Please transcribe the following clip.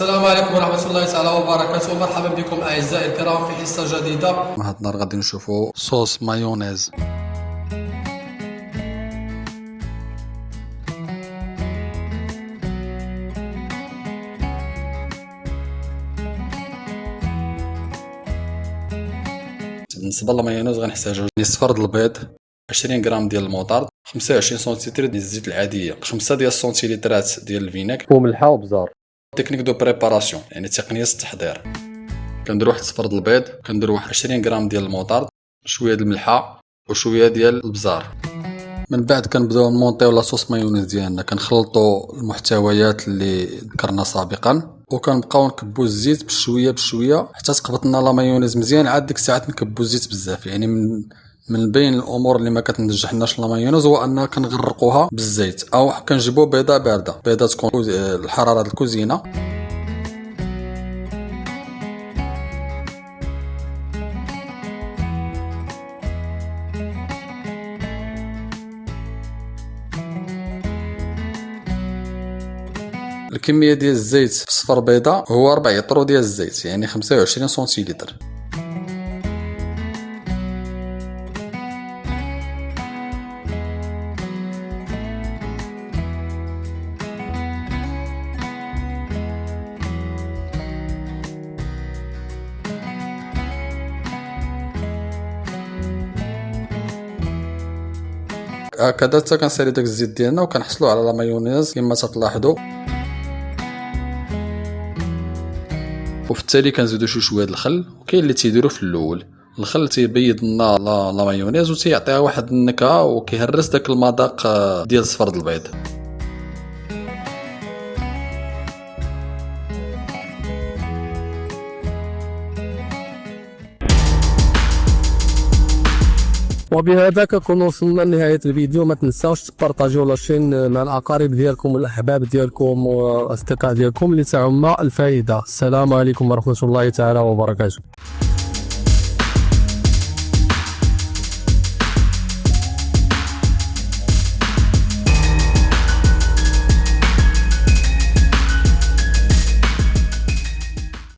السلام عليكم ورحمة الله تعالى وبركاته. مرحبا بكم أعزائي الكرام في حصة جديدة. هاد النهار غادي نشوفو صوص مايونيز. بالنسبة للمايونيز غنحتاجو نصف فرد البيض، 20 غرام ديال الموطارد، 25 سنتيلتر ديال الزيت العادية، 5 ديال السنتيلترات ديال الفينيغ وملحة وبزار. تكنيك دو بريباراسيون يعني تقنية التحضير. كنديرو واحد فرد البيض، كنديرو واحد 20 غرام ديال الموطارد، شوية ديال الملحة وشوية ديال البزار. من بعد كنبداو نمونطيو لاصوص مايونيز ديالنا، كنخلطو المحتويات اللي ذكرنا سابقا وكنبقاو نكبو الزيت بشويه حتى تقبط لنا لا مايونيز مزيان. عاد ديك الساعات نكبو الزيت بزاف، يعني من بين الامور اللي ما كتنجحناش لا مايونيز هو اننا كنغرقوها بالزيت او كنجيبو بيضه بارده، بيضه تكون الحراره الكوزينه. الكميه ديال الزيت في صفر بيضه هو 4 يطرو ديال الزيت، يعني 25 سنتيلتر. هكذا حتى كنسالي داك الزيت ديالنا وكنحصلو على لا مايونيز كما تلاحظوا. وفي التالي كنزيدو شويه د الخل، وكاين اللي تيديرو في الاول. الخل تيبيض لنا لا مايونيز وتيعطيها واحد النكهه وكيهرس داك المذاق ديال صفر البيض. وبهذا كنكون وصلنا لنهاية الفيديو. ما تنساوش تبارطاجيو لاشين مع الاقارب ديالكم والاحباب ديالكم والاصدقاء ديالكم اللي تعم الفائده. السلام عليكم ورحمه الله تعالى وبركاته.